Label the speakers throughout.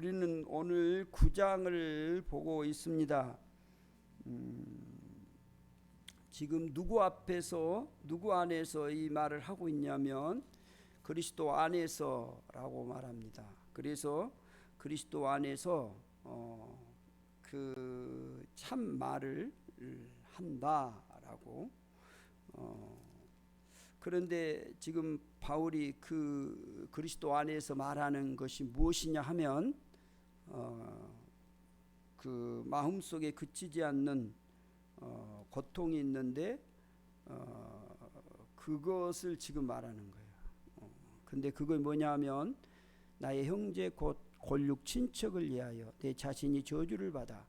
Speaker 1: 우리는 오늘 9장을 보고 있습니다. 지금 누구 앞에서 누구 안에서 이 말을 하고 있냐면 그리스도 안에서라고 말합니다. 그래서 그리스도 안에서 그 참 말을 한다라고. 그런데 지금 바울이 그 그리스도 안에서 말하는 것이 무엇이냐 하면 그 마음속에 그치지 않는 고통이 있는데 그것을 지금 말하는 거예요. 근데 그걸 뭐냐 하면 나의 형제 곧 골육 친척을 위하여 내 자신이 저주를 받아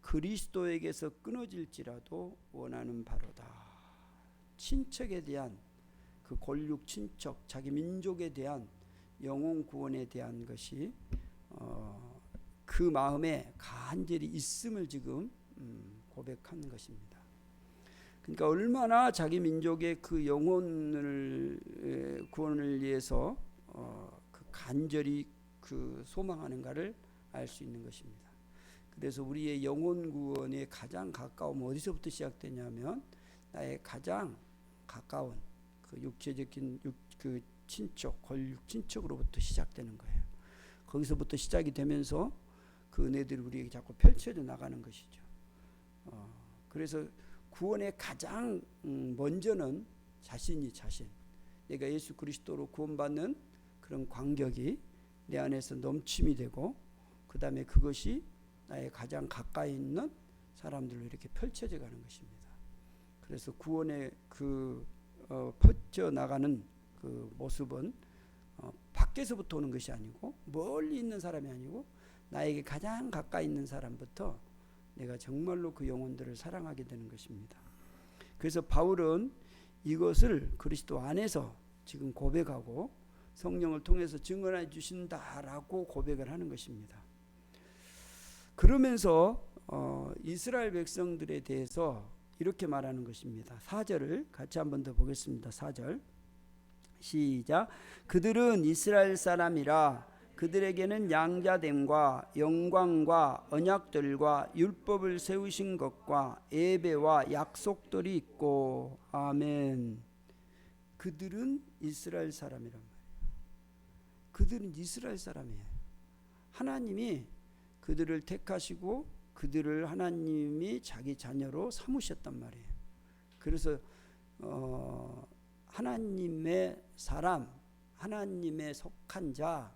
Speaker 1: 그리스도에게서 끊어질지라도 원하는 바로다. 친척에 대한 그 골육 친척, 자기 민족에 대한 영혼 구원에 대한 것이 그 마음에 간절히 있음을 지금 고백하는 것입니다. 그러니까 얼마나 자기 민족의 그 영혼을 구원을 위해서 그 간절히 그 소망하는가를 알 수 있는 것입니다. 그래서 우리의 영혼 구원에 가장 가까움 어디서부터 시작되냐면 나의 가장 가까운 그 육체적인 그 친척, 골육 친척으로부터 시작되는 거예요. 거기서부터 시작이 되면서 그 은혜들이 우리에게 자꾸 펼쳐져 나가는 것이죠. 그래서 구원의 가장 먼저는 자신. 내가 예수 그리스도로 구원받는 그런 감격이 내 안에서 넘침이 되고 그 다음에 그것이 나의 가장 가까이 있는 사람들로 이렇게 펼쳐져 가는 것입니다. 그래서 구원의 그 퍼져 나가는 그 모습은 밖에서부터 오는 것이 아니고 멀리 있는 사람이 아니고 나에게 가장 가까이 있는 사람부터 내가 정말로 그 영혼들을 사랑하게 되는 것입니다. 그래서 바울은 이것을 그리스도 안에서 지금 고백하고 성령을 통해서 증언해 주신다라고 고백을 하는 것입니다. 그러면서 이스라엘 백성들에 대해서 이렇게 말하는 것입니다. 4절을 같이 한번 더 보겠습니다. 4절 시작. 그들은 이스라엘 사람이라 그들에게는 양자됨과 영광과 언약들과 율법을 세우신 것과 예배와 약속들이 있고. 아멘. 그들은 이스라엘 사람이란 말이에요. 그들은 이스라엘 사람이에요. 하나님이 그들을 택하시고 그들을 하나님이 자기 자녀로 삼으셨단 말이에요. 그래서 하나님의 사람, 하나님의 속한 자,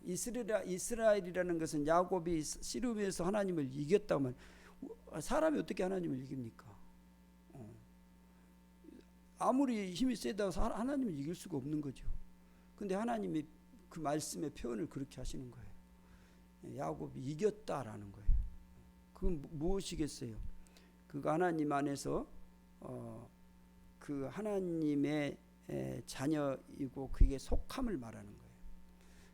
Speaker 1: 이스라엘이라는 것은 야곱이 씨름에서 하나님을 이겼다면 사람이 어떻게 하나님을 이깁니까? 아무리 힘이 세다고 하나님을 이길 수가 없는 거죠. 근데 하나님이 그 말씀의 표현을 그렇게 하시는 거예요. 야곱이 이겼다라는 거예요. 그건 무엇이겠어요? 그가 하나님 안에서 그 하나님의 자녀이고 그게 속함을 말하는 거예요.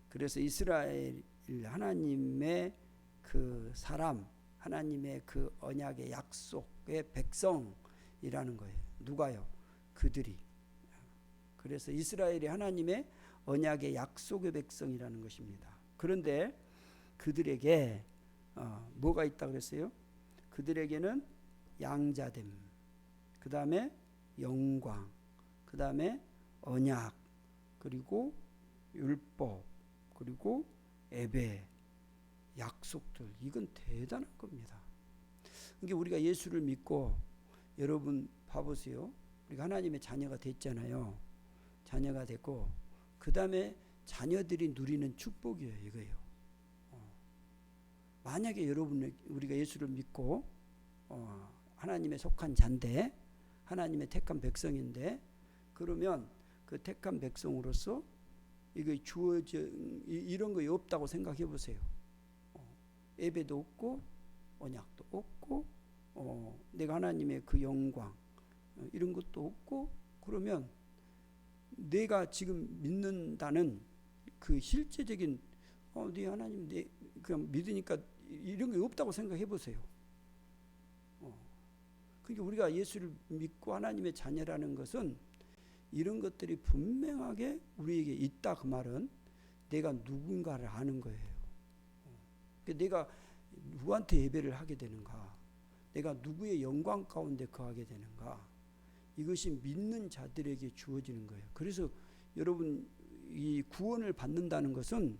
Speaker 1: 그래서 이스라엘 하나님의 그 사람, 하나님의 그 언약의 약속의 백성이라는 거예요. 누가요? 그들이. 그래서 이스라엘이 하나님의 언약의 약속의 백성이라는 것입니다. 그런데 그들에게 뭐가 있다 그랬어요? 그들에게는 양자됨, 그 다음에 영광, 그 다음에 언약, 그리고 율법, 그리고 예배, 약속들. 이건 대단한 겁니다. 그러니까 우리가 예수를 믿고, 여러분 봐보세요. 우리가 하나님의 자녀가 됐잖아요. 자녀가 됐고 그 다음에 자녀들이 누리는 축복이에요. 이거예요. 만약에 여러분 우리가 예수를 믿고 하나님의 속한 자인데 하나님의 택한 백성인데 그러면 그 택한 백성으로서 이거 주어져 이런 거 없다고 생각해 보세요. 예배도 없고 언약도 없고 내가 하나님의 그 영광 이런 것도 없고 그러면 내가 지금 믿는다는 그 실제적인 네 하나님 내 그냥 믿으니까 이런 게 없다고 생각해 보세요. 그러니까 우리가 예수를 믿고 하나님의 자녀라는 것은 이런 것들이 분명하게 우리에게 있다. 그 말은 내가 누군가를 아는 거예요. 내가 누구한테 예배를 하게 되는가? 내가 누구의 영광 가운데 거하게 되는가? 이것이 믿는 자들에게 주어지는 거예요. 그래서 여러분 이 구원을 받는다는 것은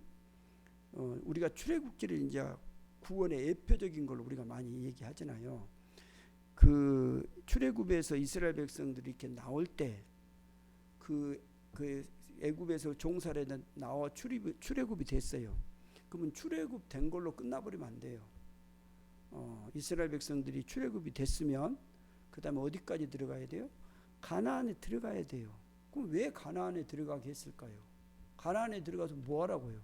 Speaker 1: 우리가 출애굽기를 이제 구원의 예표적인 걸로 우리가 많이 얘기하잖아요. 그 출애굽에서 이스라엘 백성들이 이렇게 나올 때 그 애굽에서 종살에 나와 출애굽이 됐어요. 그러면 출애굽 된 걸로 끝나버리면 안 돼요. 이스라엘 백성들이 출애굽이 됐으면 그 다음에 어디까지 들어가야 돼요? 가나안에 들어가야 돼요. 그럼 왜 가나안에 들어가게 했을까요? 가나안에 들어가서 뭐 하라고요?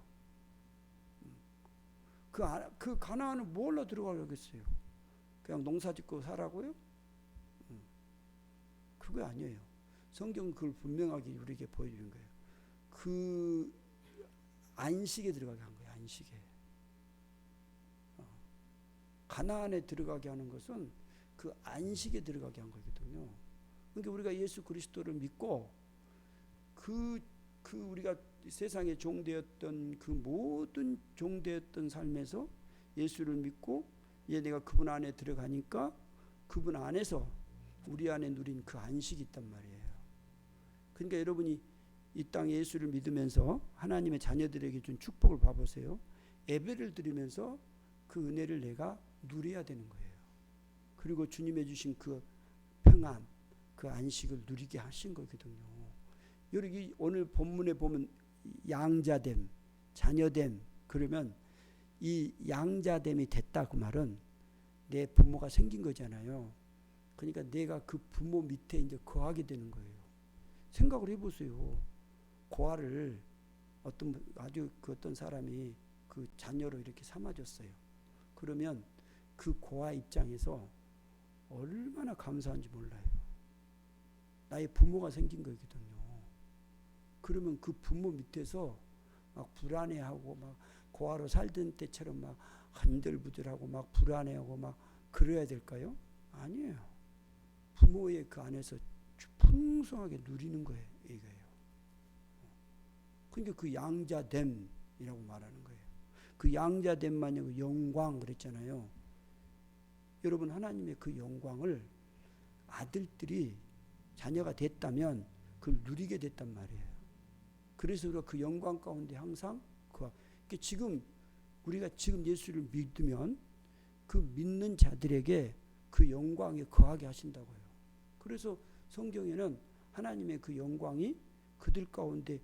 Speaker 1: 그 가나안은 뭘로 들어가려겠어요? 그냥 농사 짓고 살라고요? 그거 아니에요. 성경은 그걸 분명하게 우리에게 보여주는 거예요. 그 안식에 들어가게 한 거예요. 안식에. 가나안에 들어가게 하는 것은 그 안식에 들어가게 한 거거든요. 그러니까 우리가 예수 그리스도를 믿고 그 우리가 세상에 종되었던 그 모든 종되었던 삶에서 예수를 믿고 이제 내가 그분 안에 들어가니까 그분 안에서 우리 안에 누린 그 안식이 있단 말이에요. 그러니까 여러분이 이 땅에 예수를 믿으면서 하나님의 자녀들에게 준 축복을 봐보세요. 예배를 드리면서 그 은혜를 내가 누려야 되는 거예요. 그리고 주님의 주신 그 평안, 그 안식을 누리게 하신 거거든요. 여기 오늘 본문에 보면 양자됨, 자녀됨, 그러면 이 양자됨이 됐다 그 말은 내 부모가 생긴 거잖아요. 그러니까 내가 그 부모 밑에 이제 거하게 되는 거예요. 생각을 해보세요. 고아를 어떤 사람이 그 자녀로 이렇게 삼아줬어요. 그러면 그 고아 입장에서 얼마나 감사한지 몰라요. 나의 부모가 생긴 거거든요. 그러면 그 부모 밑에서 막 불안해하고 막 고아로 살던 때처럼 막 한들부들하고 막 불안해하고 막 그래야 될까요? 아니에요. 부모의 그 안에서 풍성하게 누리는 거예요. 이거예요. 그러니까 그 양자됨이라고 말하는 거예요. 그 양자됨만이 영광 그랬잖아요. 여러분 하나님의 그 영광을 아들들이 자녀가 됐다면 그걸 누리게 됐단 말이에요. 그래서 우리가 그 영광 가운데 항상 우리가 지금 예수를 믿으면 그 믿는 자들에게 그 영광에 거하게 하신다고요. 그래서 성경에는 하나님의 그 영광이 그들 가운데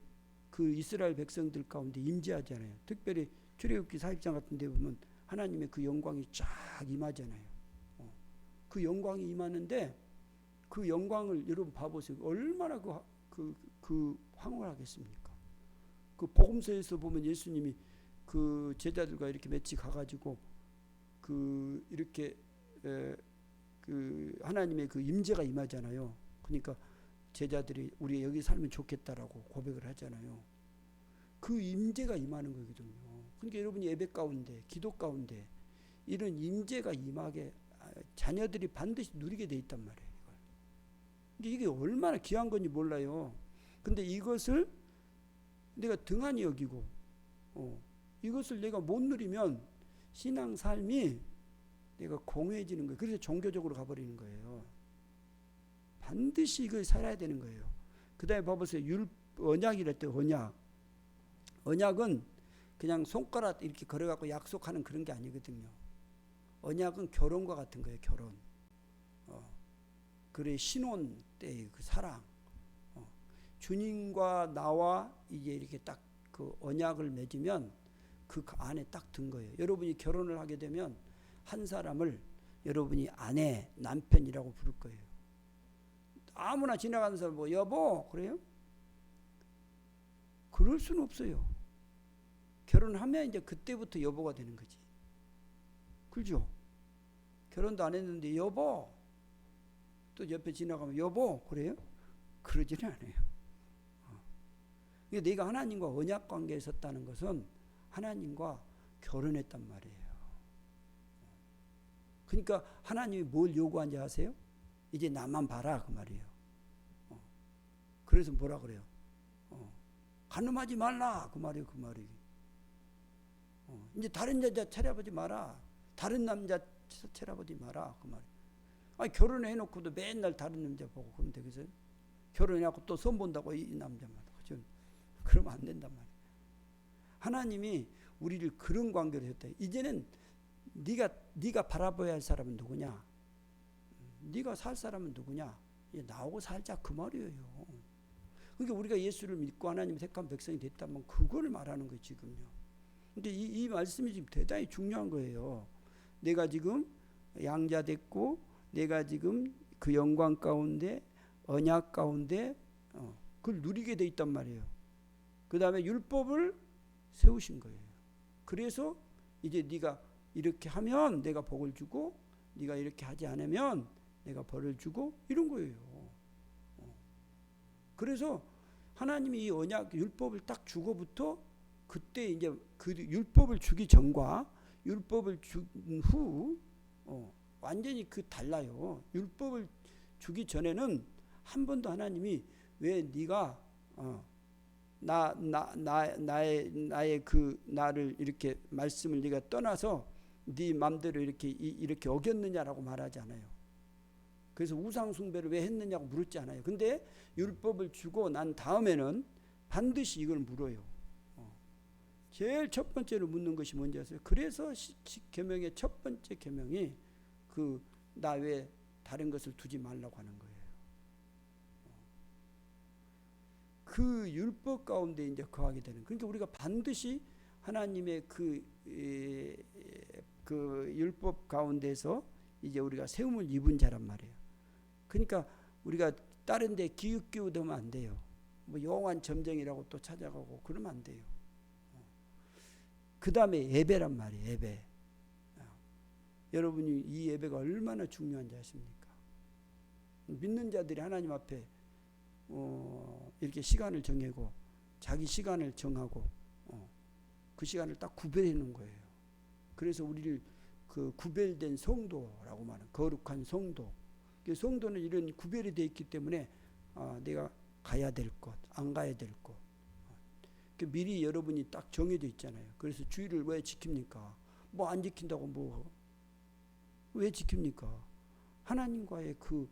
Speaker 1: 그 이스라엘 백성들 가운데 임재하잖아요. 특별히 출애굽기 40장 같은 데 보면 하나님의 그 영광이 쫙 임하잖아요. 그 영광이 임하는데 그 영광을 여러분 봐보세요. 얼마나 그 황홀하겠습니까? 그 복음서에서 보면 예수님이 그 제자들과 이렇게 같이 가가지고 그 이렇게 그 하나님의 그 임재가 임하잖아요. 그러니까 제자들이 우리 여기 살면 좋겠다라고 고백을 하잖아요. 그 임재가 임하는 거거든요. 그러니까 여러분이 예배 가운데, 기도 가운데 이런 임재가 임하게 자녀들이 반드시 누리게 돼 있단 말이에요. 근데 이게 얼마나 귀한 건지 몰라요. 근데 이것을 내가 등한히 여기고 이것을 내가 못 누리면 신앙 삶이 내가 공허해지는 거예요. 그래서 종교적으로 가버리는 거예요. 반드시 이걸 살아야 되는 거예요. 그 다음에 봐보세요. 언약이랄 때 언약은 그냥 손가락 이렇게 걸어갖고 약속하는 그런 게 아니거든요. 언약은 결혼과 같은 거예요. 결혼. 그래 신혼 때의 그 사랑. 주님과 나와 이제 이렇게 딱 그 언약을 맺으면 그 안에 딱 든 거예요. 여러분이 결혼을 하게 되면 한 사람을 여러분이 아내, 남편이라고 부를 거예요. 아무나 지나가는 사람 뭐 여보 그래요? 그럴 수는 없어요. 결혼하면 이제 그때부터 여보가 되는 거지. 그죠? 결혼도 안 했는데 여보 또 옆에 지나가면 여보 그래요? 그러지는 않아요. 내가 하나님과 언약 관계에 섰다는 것은 하나님과 결혼했단 말이에요. 그러니까 하나님이 뭘 요구한지 아세요? 이제 나만 봐라 그 말이에요. 그래서 뭐라 그래요? 간음하지 말라 그 말이에요. 그 말이. 이제 다른 여자 찾아보지 마라. 다른 남자 찾아보지 마라. 그 말이에요. 아니, 결혼해놓고도 맨날 다른 남자 보고 그러면 되겠어요? 결혼해갖고 또 선 본다고 이 남자만. 그죠? 그러면 안 된단 말이에요. 하나님이 우리를 그런 관계로 했다. 이제는 네가 바라봐야 할 사람은 누구냐? 네가 살 사람은 누구냐? 나오고 살자 그 말이에요. 그러니까 우리가 예수를 믿고 하나님 택한 백성이 됐다면 그걸 말하는 거예요, 지금요. 근데 이 말씀이 지금 대단히 중요한 거예요. 내가 지금 양자 됐고, 내가 지금 그 영광 가운데, 언약 가운데, 그걸 누리게 돼 있단 말이에요. 그 다음에 율법을 세우신 거예요. 그래서 이제 네가 이렇게 하면 내가 복을 주고, 네가 이렇게 하지 않으면 내가 벌을 주고, 이런 거예요. 그래서 하나님이 이 언약 율법을 딱 주고부터 그때 이제 그 율법을 주기 전과 율법을 준 후 완전히 그 달라요. 율법을 주기 전에는 한 번도 하나님이 왜 네가 나의 그 나를 이렇게 말씀을 네가 떠나서 네 맘대로 이렇게 어겼느냐라고 말하지 않아요. 그래서 우상 숭배를 왜 했느냐고 물었지 않아요. 근데 율법을 주고 난 다음에는 반드시 이걸 물어요. 제일 첫 번째로 묻는 것이 뭔지 아세요? 그래서 계명의 첫 번째 계명이 그 나 외에 다른 것을 두지 말라고 하는 거예요. 그 율법 가운데 이제 거하게 되는. 그러니까 우리가 반드시 하나님의 그 율법 가운데서 이제 우리가 세움을 입은 자란 말이에요. 그러니까 우리가 다른 데 기웃기웃하면 안 돼요. 뭐 영원 점쟁이라고 또 찾아가고 그러면 안 돼요. 그 다음에 예배란 말이에요. 예배. 여러분이 이 예배가 얼마나 중요한지 아십니까? 믿는 자들이 하나님 앞에 이렇게 시간을 정하고 자기 시간을 정하고 그 시간을 딱 구별해 놓은 거예요. 그래서 우리를 그 구별된 성도라고 말하는 거룩한 성도. 성도는 이런 구별이 되어 있기 때문에 내가 가야 될 것, 안 가야 될 것. 미리 여러분이 딱 정해져 있잖아요. 그래서 주의를 왜 지킵니까? 뭐 안 지킨다고 왜 지킵니까? 하나님과의 그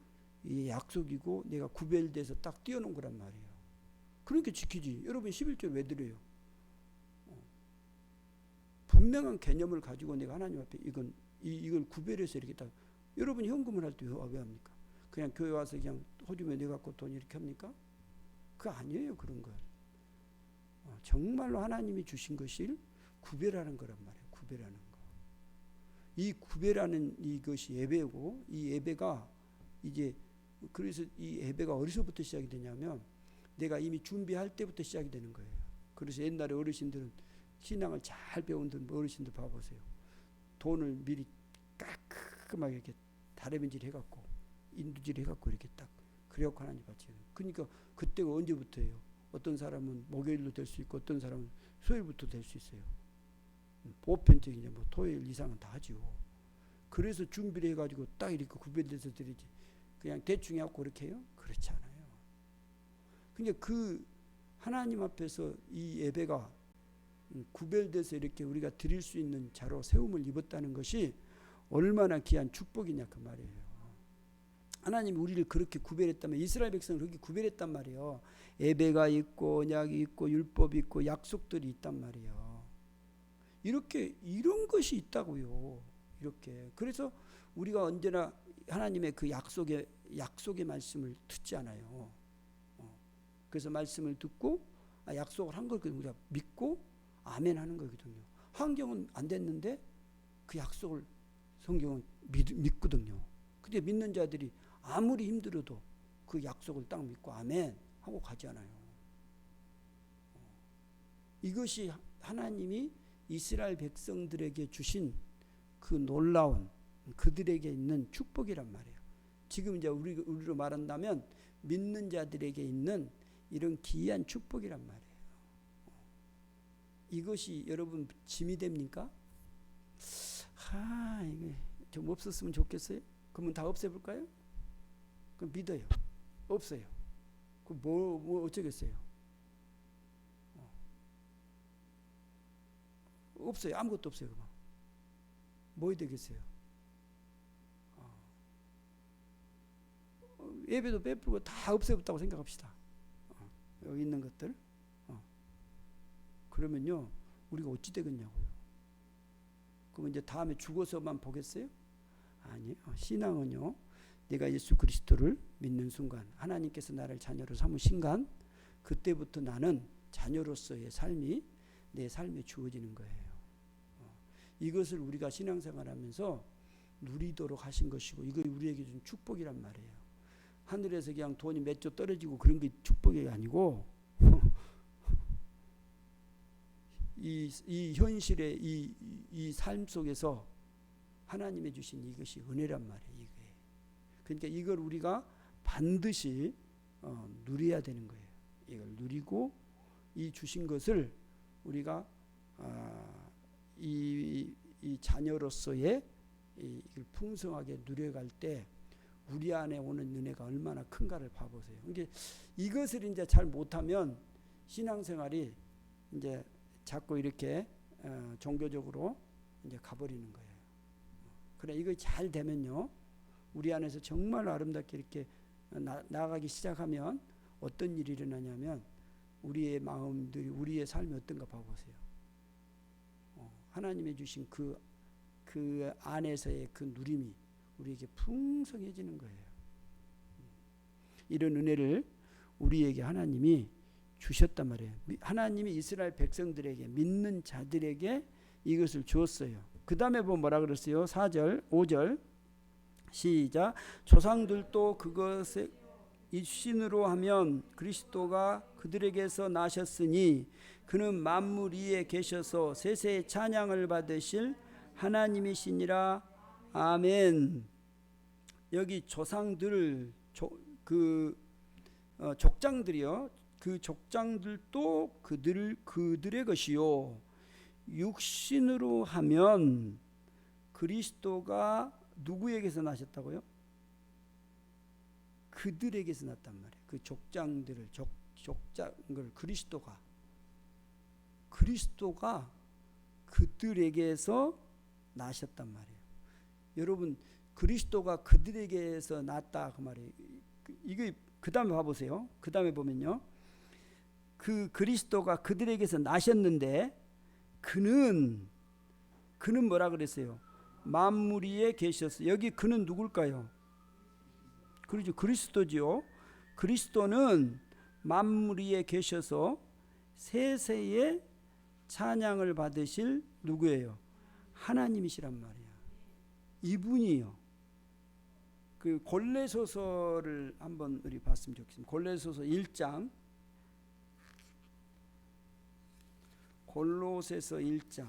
Speaker 1: 약속이고 내가 구별돼서 딱 띄워놓은 거란 말이에요. 그러니까 지키지. 여러분 11절 왜 드려요? 분명한 개념을 가지고 내가 하나님 앞에 이걸 구별해서 이렇게 딱. 여러분 현금을 할 때 왜 합니까? 그냥 교회 와서 그냥 호주머니 내갖고 돈 이렇게 합니까? 그거 아니에요. 그런 건 정말로 하나님이 주신 것을 구별하는 거란 말이에요. 구별하는 거. 이 구별하는 이것이 예배고, 이 예배가 이제 그래서 이 예배가 어디서부터 시작이 되냐면 내가 이미 준비할 때부터 시작이 되는 거예요. 그래서 옛날에 어르신들은 신앙을 잘 배운 어르신들 봐보세요. 돈을 미리 깔끔하게 이렇게 다래변질 해갖고 인두질 해갖고 이렇게 딱 그래갖고 하나님 바치는. 그러니까 그때가 언제부터예요? 어떤 사람은 목요일로 될 수 있고 어떤 사람은 수요일부터 될 수 있어요. 보편적인 뭐 토요일 이상은 다 하죠. 그래서 준비를 해가지고 딱 이렇게 구별돼서 드리지. 그냥 대충 해갖고 그렇게 해요? 그렇지 않아요. 그러니까 그 하나님 앞에서 이 예배가 구별돼서 이렇게 우리가 드릴 수 있는 자로 세움을 입었다는 것이 얼마나 귀한 축복이냐 그 말이에요. 하나님이 우리를 그렇게 구별했다면 이스라엘 백성을 그렇게 구별했단 말이에요. 예배가 있고 언약이 있고 율법이 있고 약속들이 있단 말이에요. 이렇게 이런 것이 있다고요. 이렇게. 그래서 우리가 언제나 하나님의 그 약속의 말씀을 듣지 않아요. 그래서 말씀을 듣고 약속을 한 걸 우리가 믿고 아멘 하는 거거든요. 환경은 안 됐는데 그 약속을 성경은 믿거든요. 근데 믿는 자들이 아무리 힘들어도 그 약속을 딱 믿고 아멘 하고 가지 않아요. 이것이 하나님이 이스라엘 백성들에게 주신 그 놀라운 그들에게 있는 축복이란 말이에요. 지금 이제 우리로 말한다면 믿는 자들에게 있는 이런 기이한 축복이란 말이에요. 이것이 여러분 짐이 됩니까? 이게 좀 없었으면 좋겠어요? 그러면 다 없애볼까요? 그럼 믿어요. 없어요. 그럼 뭐 어쩌겠어요? 없어요. 아무것도 없어요. 그만. 뭐 되겠어요? 예배도 베풀고 다 없애봤다고 생각합시다. 여기 있는 것들. 그러면요, 우리가 어찌 되겠냐고요. 그럼 이제 다음에 죽어서만 보겠어요? 아니요. 신앙은요, 내가 예수 그리스도를 믿는 순간, 하나님께서 나를 자녀로 삼으신 간, 그때부터 나는 자녀로서의 삶이 내 삶에 주어지는 거예요. 이것을 우리가 신앙생활하면서 누리도록 하신 것이고, 이거 우리에게 준 축복이란 말이에요. 하늘에서 그냥 돈이 몇 조 떨어지고 그런 게 축복이 아니고, 이 현실의 이 삶 속에서 하나님이 주신 이것이 은혜란 말이에요. 이게. 그러니까 이걸 우리가 반드시 누려야 되는 거예요. 이걸 누리고 이 주신 것을 우리가 이 자녀로서의 이걸 풍성하게 누려갈 때 우리 안에 오는 은혜가 얼마나 큰가를 봐보세요. 그러니까 이것을 이제 잘 못하면 신앙생활이 이제 자꾸 이렇게 종교적으로 이제 가버리는 거예요. 그래, 이거 잘 되면요, 우리 안에서 정말 아름답게 이렇게 나아가기 시작하면 어떤 일이 일어나냐면 우리의 마음들이, 우리의 삶이 어떤가 봐보세요. 하나님이 주신 그 안에서의 그 누림이 우리에게 풍성해지는 거예요. 이런 은혜를 우리에게 하나님이 주셨단 말이에요. 하나님이 이스라엘 백성들에게, 믿는 자들에게 이것을 주었어요. 그 다음에 보면 뭐라 그랬어요? 4절 5절 시작. 조상들도 그것에 입신으로 하면 그리스도가 그들에게서 나셨으니 그는 만물 위에 계셔서 세세의 찬양을 받으실 하나님이시니라. 아멘. 여기 조상들, 족장들이요, 그 족장들도 그들의 것이요, 육신으로 하면 그리스도가 누구에게서 나셨다고요? 그들에게서 났단 말이에요. 그 족장들을, 족장을 그리스도가 그들에게서 나셨단 말이에요. 여러분, 그리스도가 그들에게서 났다 그 말이에요. 이게 그 다음에 봐보세요. 그 다음에 보면요, 그 그리스도가 그들에게서 나셨는데 그는 뭐라 그랬어요? 만물 위에 계셨어요. 여기 그는 누굴까요? 그렇죠, 그리스도지요. 그리스도는 만물 위에 계셔서 세세의 찬양을 받으실 누구예요? 하나님이시란 말이야. 이분이요. 그 골로새서를 한번 우리 봤으면 좋겠습니다. 골로새서 1장. 골로새서 1장.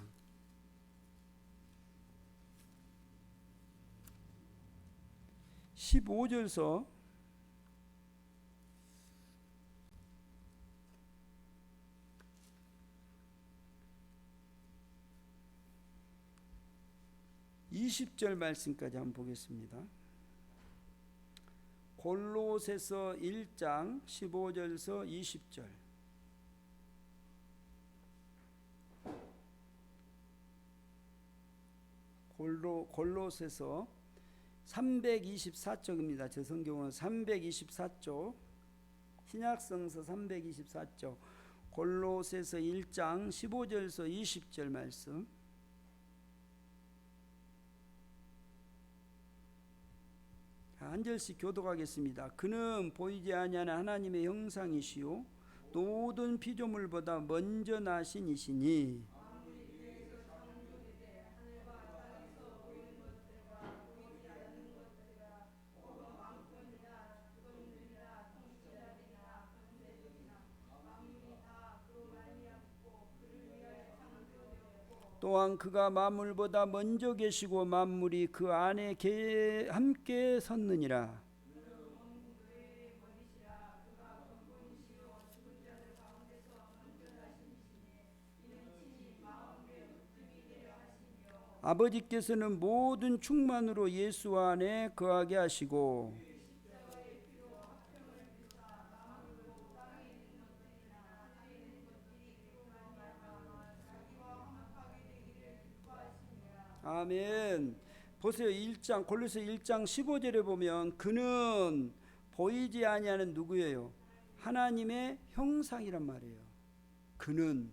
Speaker 1: 15절서 20절 말씀까지 한번 보겠습니다. 골로새서 1장 15절서 20절. 골로새서 324쪽입니다. 제 성경은 324쪽, 신약성서 324쪽, 골로새서 1장 15절서 20절 말씀. 한 절씩 교독하겠습니다. 그는 보이지 아니하는 하나님의 형상이시요 모든 피조물보다 먼저 나신 이시니 또한 그가 만물보다 먼저 계시고 만물이 그 안에 함께 섰느니라. 아버지께서는 모든 충만으로 예수 안에 거하게 하시고 아멘. 보세요. 1장 골로새 1장 15절에 보면 그는 보이지 아니하는 누구예요? 하나님의 형상이란 말이에요. 그는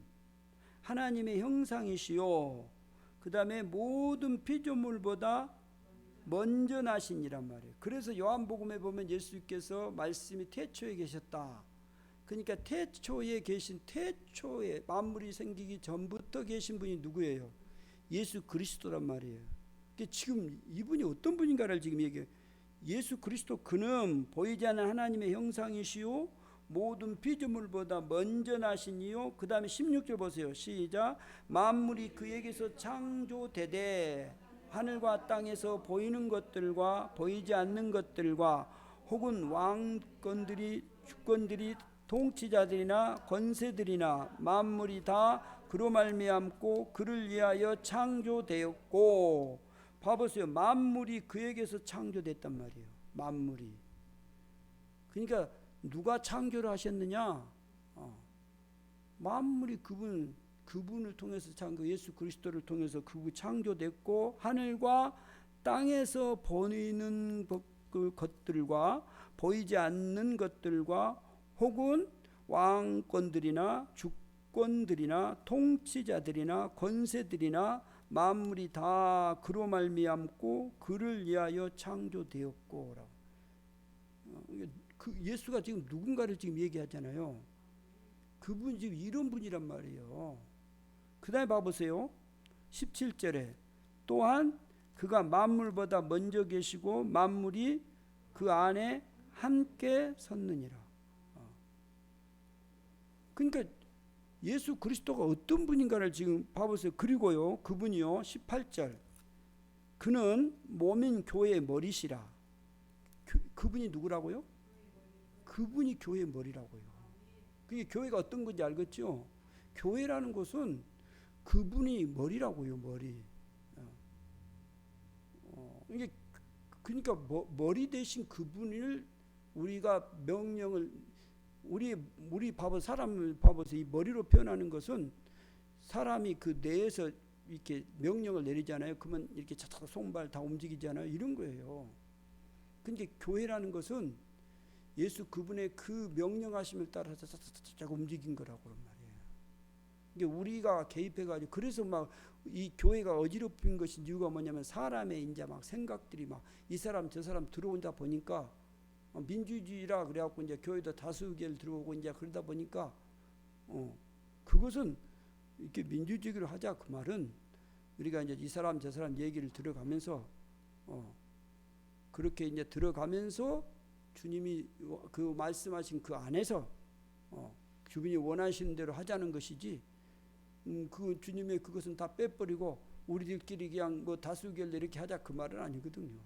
Speaker 1: 하나님의 형상이시요 그 다음에 모든 피조물보다 먼저 나신이란 말이에요. 그래서 요한복음에 보면 예수께서 말씀이 태초에 계셨다. 그러니까 태초에 계신, 태초에 만물이 생기기 전부터 계신 분이 누구예요? 예수 그리스도란 말이에요. 지금 이분이 어떤 분인가를 지금 얘기해요. 예수 그리스도 그는 보이지 않는 하나님의 형상이시요 모든 피조물보다 먼저 나시니요. 그 다음에 16절 보세요. 시작. 만물이 그에게서 창조되되 하늘과 땅에서 보이는 것들과 보이지 않는 것들과 혹은 왕권들이 주권들이 통치자들이나 권세들이나 만물이 다 그로 말미암고 그를 위하여 창조되었고. 봐보세요. 만물이 그에게서 창조됐단 말이에요. 만물이. 그러니까 누가 창조를 하셨느냐? 만물이 그분을 통해서 예수 그리스도를 통해서 그분 창조됐고 하늘과 땅에서 보이는 것들과 보이지 않는 것들과 혹은 왕권들이나 주권들이나 통치자들이나 권세들이나 만물이 다 그로 말미암고 그를 위하여 창조되었고. 그 예수가 지금 누군가를 지금 얘기하잖아요. 그분이 지금 이런 분이란 말이에요. 그 다음에 봐보세요. 17절에 또한 그가 만물보다 먼저 계시고 만물이 그 안에 함께 섰느니라. 그러니까 예수 그리스도가 어떤 분인가를 지금 봐보세요. 그리고요 그분이요 18절 그는 몸인 교회의 머리시라. 그분이 누구라고요? 그분이 교회의 머리라고요. 그게 교회가 어떤 건지 알겠죠? 교회라는 것은 그분이 머리라고요. 머리. 이게 그러니까 머리 대신 그분을 우리가 명령을 우리 봐보 사람을 봐보세요. 이 머리로 표현하는 것은 사람이 그 뇌에서 이렇게 명령을 내리잖아요. 그러면 이렇게 차차 손발 다 움직이잖아요. 이런 거예요. 그러니까 교회라는 것은 예수 그분의 그 명령하심을 따라서 차차차차 움직인 거라고 말이에요. 이게 우리가 개입해가지고 그래서 막 이 교회가 어지럽힌 것인 이유가 뭐냐면 사람의 이제 막 생각들이 막 이 사람 저 사람 들어온다 보니까 민주주의라 그래갖고 이제 교회도 다수결 들어오고 이제 그러다 보니까 그것은 이렇게 민주주의로 하자 그 말은 우리가 이제 이 사람 저 사람 얘기를 들어가면서 그렇게 이제 들어가면서 주님이 그 말씀하신 그 안에서 주님이 원하시는 대로 하자는 것이지 그 주님의 그것은 다 빼버리고 우리들끼리 그냥 뭐 다수결 이렇게 하자 그 말은 아니거든요.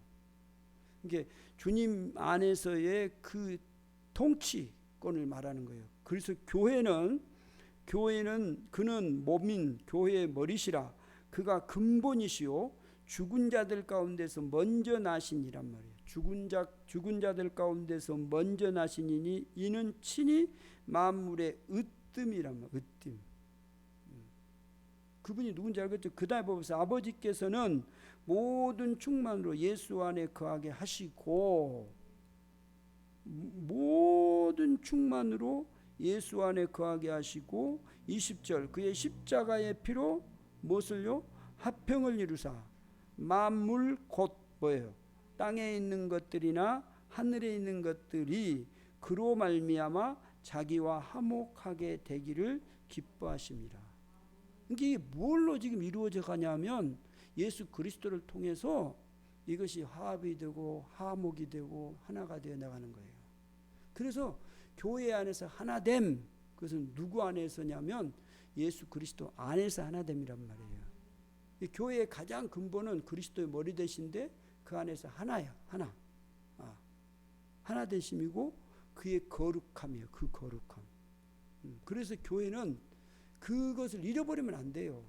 Speaker 1: 이게 주님 안에서의 그 통치권을 말하는 거예요. 그래서 교회는 그는 몸인 교회의 머리시라. 그가 근본이시요 죽은 자들 가운데서 먼저 나시니란 말이에요. 죽은 자들 가운데서 먼저 나시니 이는 친히 만물의 으뜸이란 말이에요. 으뜸. 그분이 누군지 알겠죠? 그 다음에 보면서 아버지께서는 모든 충만으로 예수 안에 거하게 하시고 모든 충만으로 예수 안에 거하게 하시고 20절 그의 십자가의 피로 무엇을요? 화평을 이루사 만물 곧 뭐예요? 땅에 있는 것들이나 하늘에 있는 것들이 그로 말미암아 자기와 화목하게 되기를 기뻐하십니다. 이게 뭘로 지금 이루어져 가냐면 예수 그리스도를 통해서 이것이 화합이 되고 화목이 되고 하나가 되어 나가는 거예요. 그래서 교회 안에서 하나됨, 그것은 누구 안에서냐면 예수 그리스도 안에서 하나됨이란 말이에요. 교회의 가장 근본은 그리스도의 머리 되신데 그 안에서 하나야. 하나 되심이고 그의 거룩함이에요. 그 거룩함. 그래서 교회는 그것을 잃어버리면 안 돼요.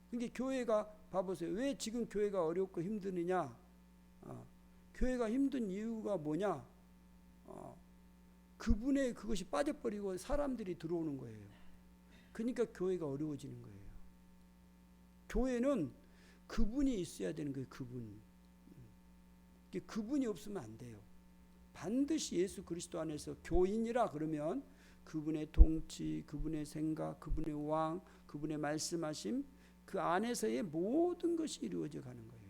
Speaker 1: 그러니까 교회가 봐보세요. 왜 지금 교회가 어렵고 힘드느냐? 교회가 힘든 이유가 뭐냐? 그분의 그것이 빠져버리고 사람들이 들어오는 거예요. 그러니까 교회가 어려워지는 거예요. 교회는 그분이 있어야 되는 거예요. 그분이 없으면 안 돼요. 반드시 예수 그리스도 안에서 교인이라 그러면 그분의 통치, 그분의 생각, 그분의 왕, 그분의 말씀하심, 그 안에서의 모든 것이 이루어져 가는 거예요.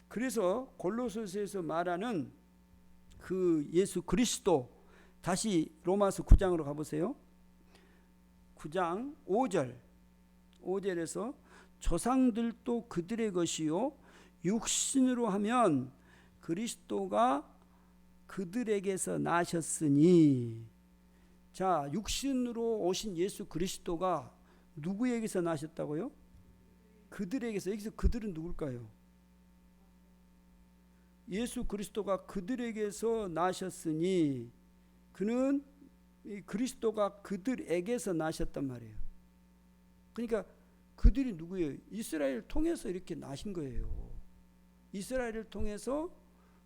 Speaker 1: 그래서 골로새서에서 말하는 그 예수 그리스도, 다시 로마서 9장으로 가보세요. 9장 5절에서 조상들도 그들의 것이요 육신으로 하면 그리스도가 그들에게서 나셨으니. 자, 육신으로 오신 예수 그리스도가 누구에게서 나셨다고요? 그들에게서. 여기서 그들은 누굴까요? 예수 그리스도가 그들에게서 나셨으니, 그는 그리스도가 그들에게서 나셨단 말이에요. 그러니까 그들이 누구예요? 이스라엘을 통해서 이렇게 나신 거예요. 이스라엘을 통해서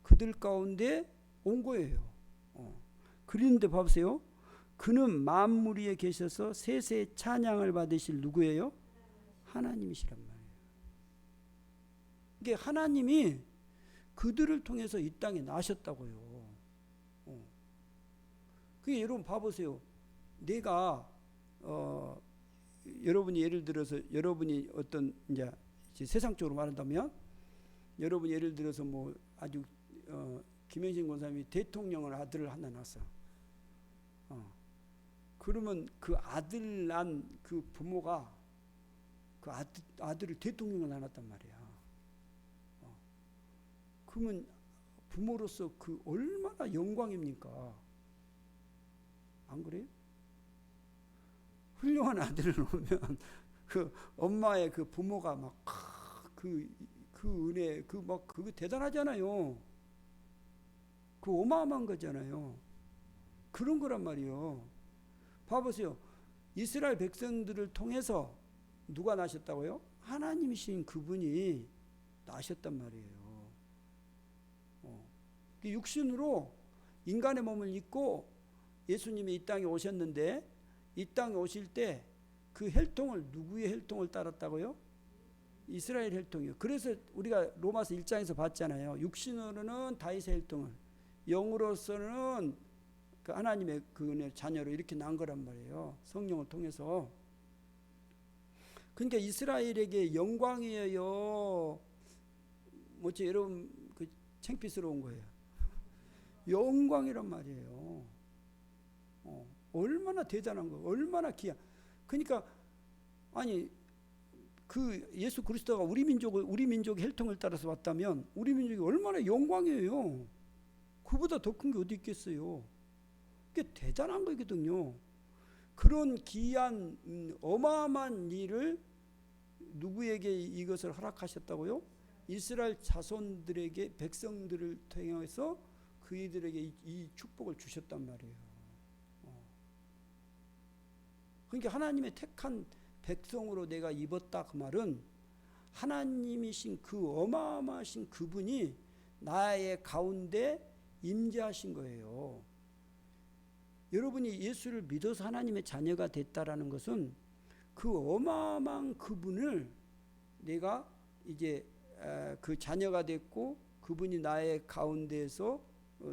Speaker 1: 그들 가운데 온 거예요. 그런데 봐보세요. 그는 만물 위에 계셔서 세세 찬양을 받으실 누구예요? 하나님이시란 말이에요. 이게 하나님이 그들을 통해서 이 땅에 나셨다고요. 그게 여러분 봐보세요. 내가 여러분이 예를 들어서 여러분이 어떤 이제 세상적으로 말한다면 여러분이 예를 들어서 뭐 아주 김현신 권사님이 대통령을 아들을 하나 낳았어. 그러면 그 아들 난 그 부모가 그 아들을 대통령을 낳았단 말이야. 그러면 부모로서 그 얼마나 영광입니까? 안 그래요? 훌륭한 아들을 놓으면 그 엄마의 그 부모가 막 그 은혜 그거 대단하잖아요. 그 어마어마한 거잖아요. 그런 거란 말이에요. 봐보세요. 이스라엘 백성들을 통해서 누가 나셨다고요? 하나님이신 그분이 나셨단 말이에요. 육신으로 인간의 몸을 입고 예수님이 이 땅에 오셨는데, 이 땅에 오실 때 그 혈통을, 누구의 혈통을 따랐다고요? 이스라엘 혈통이요. 그래서 우리가 로마서 1장에서 봤잖아요. 육신으로는 다윗의 혈통을, 영으로서는 그 하나님의 그 은혜 자녀로 이렇게 난 거란 말이에요. 성령을 통해서. 그러니까 이스라엘에게 영광이에요. 뭐지 여러분 그 창피스러운 거예요. 영광이란 말이에요. 얼마나 대단한 거, 얼마나 귀한. 그러니까 아니 그 예수 그리스도가 우리 민족의 혈통을 따라서 왔다면 우리 민족이 얼마나 영광이에요. 그보다 더 큰 게 어디 있겠어요. 그게 대단한 거거든요. 그런 귀한 어마어마한 일을 누구에게 이것을 허락하셨다고요? 이스라엘 자손들에게, 백성들을 통해서 그이들에게 이 축복을 주셨단 말이에요. 그러니까 하나님의 택한 백성으로 내가 입었다, 그 말은 하나님이신 그 어마어마하신 그분이 나의 가운데 임재하신 거예요. 여러분이 예수를 믿어서 하나님의 자녀가 됐다라는 것은 그 어마어마한 그분을 내가 이제 그 자녀가 됐고, 그분이 나의 가운데에서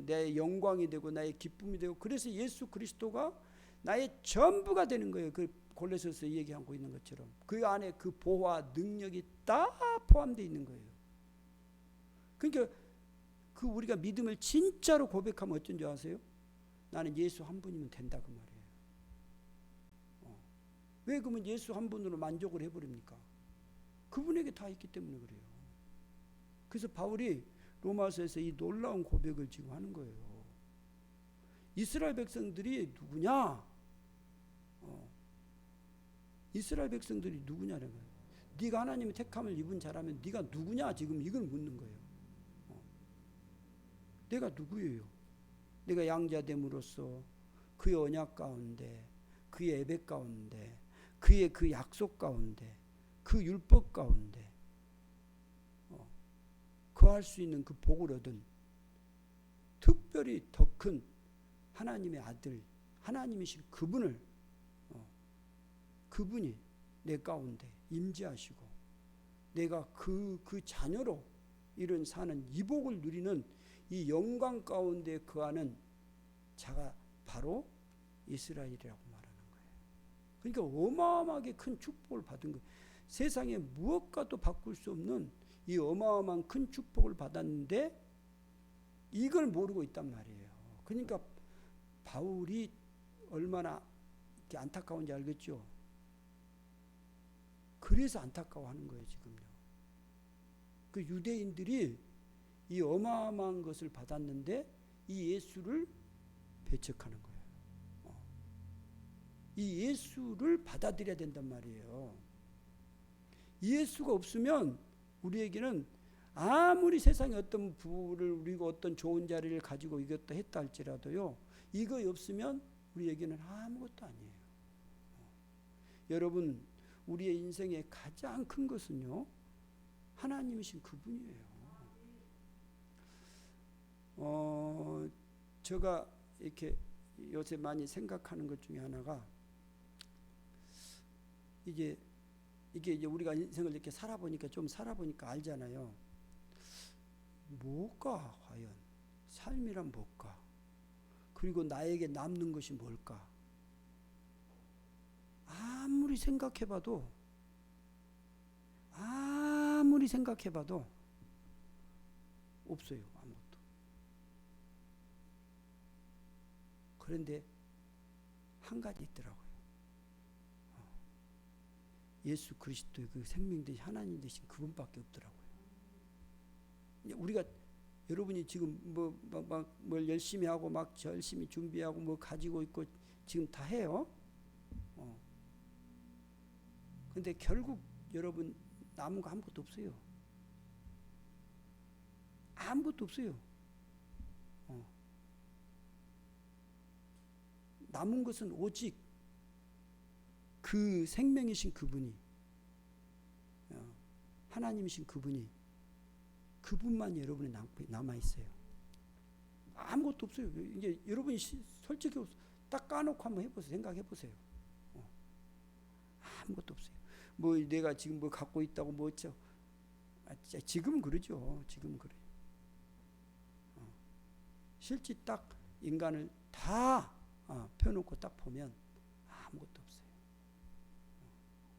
Speaker 1: 내 영광이 되고 나의 기쁨이 되고, 그래서 예수 그리스도가 나의 전부가 되는 거예요. 그 골로새서 얘기하고 있는 것처럼 그 안에 그 보호와 능력이 다 포함되어 있는 거예요. 그러니까 그 우리가 믿음을 진짜로 고백하면 어쩐 줄 아세요? 나는 예수 한 분이면 된다, 그 말이에요. 왜 그러면 예수 한 분으로 만족을 해버립니까? 그분에게 다 있기 때문에 그래요. 그래서 바울이 로마서에서 이 놀라운 고백을 지금 하는 거예요. 이스라엘 백성들이 누구냐? 이스라엘 백성들이 누구냐는 거예요. 네가 하나님의 택함을 입은 자라면 네가 누구냐? 지금 이걸 묻는 거예요. 내가 누구예요? 내가 양자됨으로써 그의 언약 가운데, 그의 예배 가운데, 그의 그 약속 가운데, 그 율법 가운데 거할 수 있는 그 복을 얻은, 특별히 더 큰 하나님의 아들, 하나님이신 그분을, 그분이 내 가운데 임재하시고 내가 그 자녀로 이런 사는 이 복을 누리는 이 영광 가운데 거하는 자가 바로 이스라엘이라고 말하는 거예요. 그러니까 어마어마하게 큰 축복을 받은 거예요. 세상에 무엇과도 바꿀 수 없는 이 어마어마한 큰 축복을 받았는데 이걸 모르고 있단 말이에요. 그러니까 바울이 얼마나 이렇게 안타까운지 알겠죠? 그래서 안타까워하는 거예요, 지금요. 그 유대인들이 이 어마어마한 것을 받았는데 이 예수를 배척하는 거예요. 이 예수를 받아들여야 된단 말이에요. 이 예수가 없으면 우리에게는 아무리 세상에 어떤 부를 누리고 어떤 좋은 자리를 가지고 이겼다 했다 할지라도요, 이거 없으면 우리에게는 아무것도 아니에요. 여러분, 우리의 인생의 가장 큰 것은요, 하나님이신 그분이에요. 제가 이렇게 요새 많이 생각하는 것 중에 하나가 이게 이제 우리가 인생을 이렇게 살아보니까 알잖아요. 뭘까 과연 삶이란 뭘까? 그리고 나에게 남는 것이 뭘까? 아무리 생각해봐도 없어요. 아무것도. 그런데 한 가지 있더라고요. 예수 그리스도의 그 생명 되신 하나님 되신 그분밖에 없더라고요. 우리가 여러분이 지금 뭘 열심히 하고 막 열심히 준비하고 뭐 가지고 있고 지금 다 해요. 근데 결국 여러분 남은 거 아무것도 없어요. 아무것도 없어요. 남은 것은 오직 그 생명이신 그분이, 하나님이신 그분만 여러분이 남아 있어요. 아무것도 없어요. 이제 여러분이 솔직히 딱 까놓고 한번 해보세요. 생각해 보세요. 아무것도 없어요. 뭐 내가 지금 뭐 갖고 있다고 뭐 어쩌? 지금은 그러죠. 지금은 그래요. 실제 딱 인간을 다 펴놓고 딱 보면 아무것도 없어요.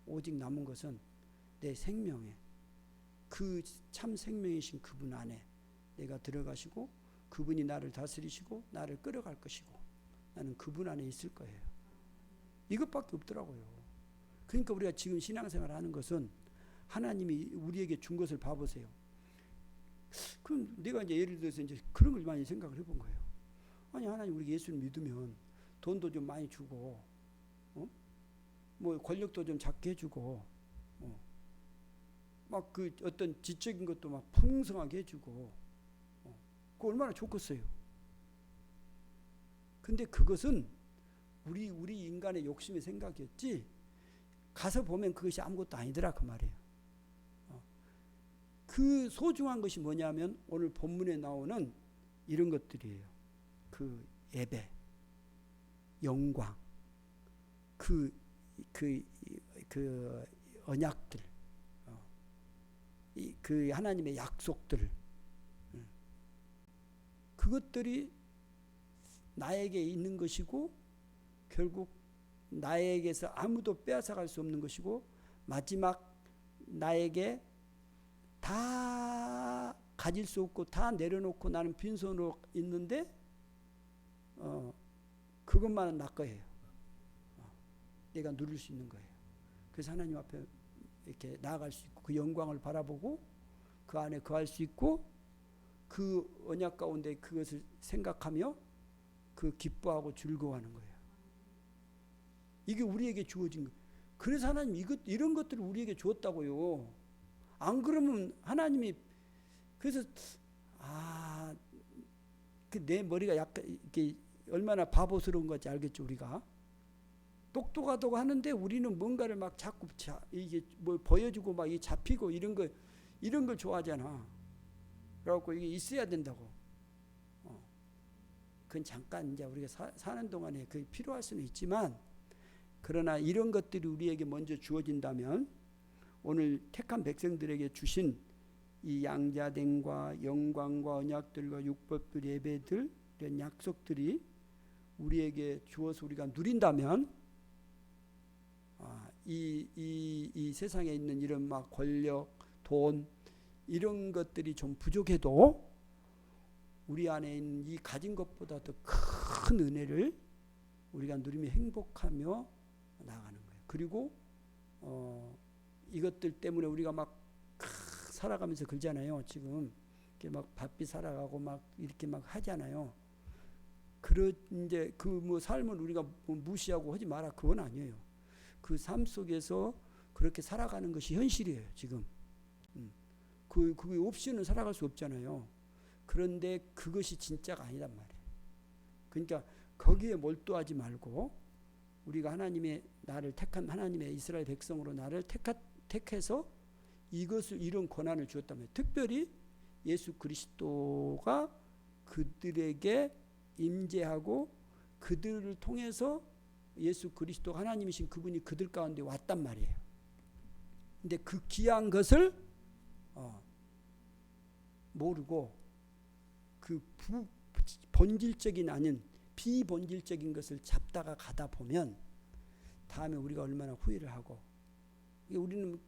Speaker 1: 오직 남은 것은 내 생명에 그 참 생명이신 그분 안에 내가 들어가시고 그분이 나를 다스리시고 나를 끌어갈 것이고 나는 그분 안에 있을 거예요. 이것밖에 없더라고요. 그러니까 우리가 지금 신앙생활을 하는 것은 하나님이 우리에게 준 것을 봐보세요. 그럼 내가 이제 예를 들어서 이제 그런 걸 많이 생각을 해본 거예요. 아니 하나님 우리 예수를 믿으면 돈도 좀 많이 주고, 뭐 권력도 좀 작게 해주고, 막 그 어떤 지적인 것도 막 풍성하게 해주고, 그거 얼마나 좋겠어요. 근데 그것은 우리 인간의 욕심의 생각이었지. 가서 보면 그것이 아무것도 아니더라 그 말이에요. 그 소중한 것이 뭐냐면 오늘 본문에 나오는 이런 것들이에요. 그 예배, 영광, 그 언약들, 그 하나님의 약속들, 그것들이 나에게 있는 것이고 결국 나에게서 아무도 빼앗아갈 수 없는 것이고 마지막 나에게 다 가질 수 없고 다 내려놓고 나는 빈손으로 있는데 그것만은 나 거예요. 내가 누릴 수 있는 거예요. 그래서 하나님 앞에 이렇게 나아갈 수 있고 그 영광을 바라보고 그 안에 거할 수 있고 그 언약 가운데 그것을 생각하며 그 기뻐하고 즐거워하는 거예요. 이게 우리에게 주어진 거예요. 그래서 하나님 이런 것들을 우리에게 주었다고요. 안 그러면 하나님이 그래서 그 내 머리가 약간 이렇게 얼마나 바보스러운 건지 알겠죠 우리가. 똑똑하다고 하는데 우리는 뭔가를 막 자꾸 이게 뭐 보여주고 막 잡히고 이런 걸 좋아하잖아. 그래갖고 이게 있어야 된다고. 그건 잠깐 이제 우리가 사는 동안에 그게 필요할 수는 있지만 그러나 이런 것들이 우리에게 먼저 주어진다면 오늘 택한 백성들에게 주신 이 양자됨과 영광과 언약들과 율법들 예배들 이런 약속들이 우리에게 주어서 우리가 누린다면 이 세상에 있는 이런 막 권력, 돈 이런 것들이 좀 부족해도 우리 안에 있는 이 가진 것보다 더 큰 은혜를 우리가 누리며 행복하며 나아가는 거예요. 그리고 이것들 때문에 우리가 막 살아가면서 그러잖아요. 지금 이렇게 막 바삐 살아가고 막 이렇게 막 하잖아요. 그런데 그 뭐 삶을 우리가 뭐 무시하고 하지 마라 그건 아니에요. 그 삶 속에서 그렇게 살아가는 것이 현실이에요. 지금 그게 없이는 살아갈 수 없잖아요. 그런데 그것이 진짜가 아니란 말이에요. 그러니까 거기에 몰두하지 말고 우리가 하나님의 나를 택한 하나님의 이스라엘 백성으로 나를 택해서 이것을 이런 권한을 주었다면 특별히 예수 그리스도가 그들에게 임재하고 그들을 통해서 예수 그리스도 하나님이신 그분이 그들 가운데 왔단 말이에요. 근데 그 귀한 것을 모르고 그 본질적인 아닌 비본질적인 것을 잡다가 가다 보면 다음에 우리가 얼마나 후회를 하고 우리는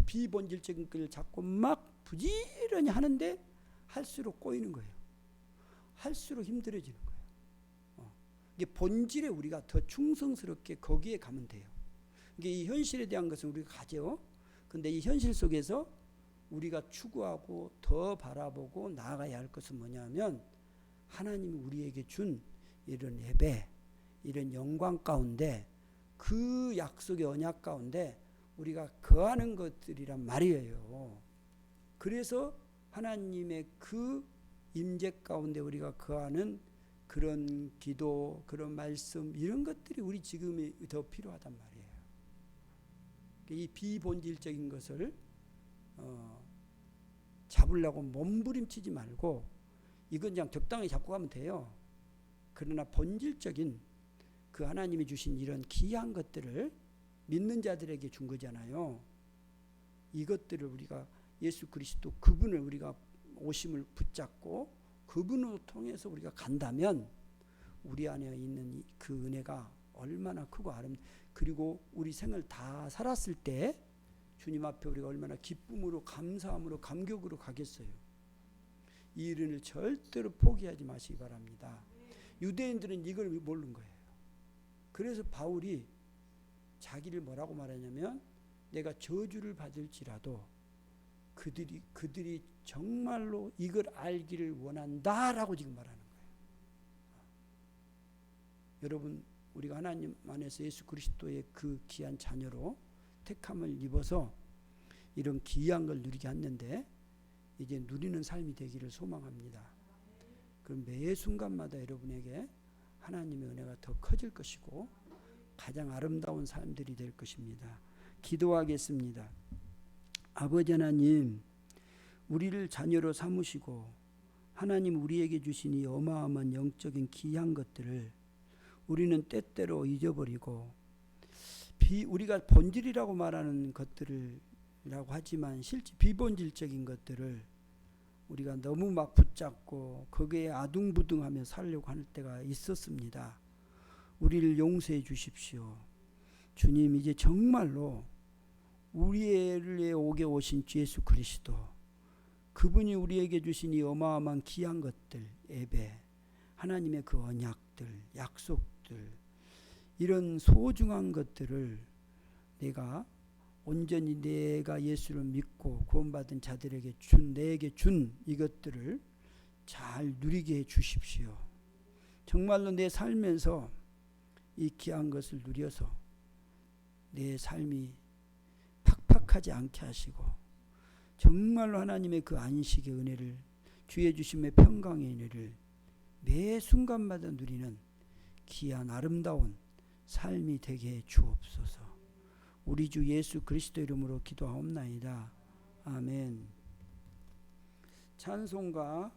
Speaker 1: 비본질적인 것을 잡고 막 부지런히 하는데 할수록 꼬이는 거예요. 할수록 힘들어지는 거예요. 이게 본질에 우리가 더 충성스럽게 거기에 가면 돼요. 이게 이 현실에 대한 것은 우리가 가죠. 근데 이 현실 속에서 우리가 추구하고 더 바라보고 나아가야 할 것은 뭐냐면 하나님이 우리에게 준 이런 예배, 이런 영광 가운데 그 약속의 언약 가운데 우리가 거하는 것들이란 말이에요. 그래서 하나님의 그 임재 가운데 우리가 거하는 그런 기도, 그런 말씀 이런 것들이 우리 지금이 더 필요하단 말이에요. 이 비본질적인 것을 잡으려고 몸부림치지 말고 이건 그냥 적당히 잡고 가면 돼요. 그러나 본질적인 그 하나님이 주신 이런 귀한 것들을 믿는 자들에게 준 거잖아요. 이것들을 우리가 예수 그리스도 그분을 우리가 오심을 붙잡고 그분을 통해서 우리가 간다면 우리 안에 있는 그 은혜가 얼마나 크고 그리고 우리 생을 다 살았을 때 주님 앞에 우리가 얼마나 기쁨으로 감사함으로 감격으로 가겠어요. 이 일을 절대로 포기하지 마시기 바랍니다. 유대인들은 이걸 모르는 거예요. 그래서 바울이 자기를 뭐라고 말하냐면 내가 저주를 받을지라도 그들이 정말로 이걸 알기를 원한다라고 지금 말하는 거예요. 여러분 우리가 하나님 안에서 예수 그리스도의 그 귀한 자녀로 택함을 입어서 이런 귀한 걸 누리게 했는데 이제 누리는 삶이 되기를 소망합니다. 그럼 매 순간마다 여러분에게 하나님의 은혜가 더 커질 것이고 가장 아름다운 삶들이 될 것입니다. 기도하겠습니다. 아버지 하나님, 우리를 자녀로 삼으시고 하나님 우리에게 주신 이 어마어마한 영적인 귀한 것들을 우리는 때때로 잊어버리고 우리가 본질이라고 말하는 것들이라고 하지만 실제 비본질적인 것들을 우리가 너무 막 붙잡고 거기에 아둥부둥하며 살려고 할 때가 있었습니다. 우리를 용서해 주십시오. 주님, 이제 정말로 우리에게 오게 오신 주 예수 그리스도 그분이 우리에게 주신 이 어마어마한 귀한 것들, 예배, 하나님의 그 언약들, 약속들, 이런 소중한 것들을 내가 온전히 내가 예수를 믿고 구원받은 자들에게 내게 준 이것들을 잘 누리게 해 주십시오. 정말로 내 살면서 이 귀한 것을 누려서 내 삶이 팍팍하지 않게 하시고 정말로 하나님의 그 안식의 은혜를 주의 주심의 평강의 은혜를 매 순간마다 누리는 귀한 아름다운 삶이 되게 해 주옵소서. 우리 주 예수 그리스도 이름으로 기도하옵나이다. 아멘. 찬송가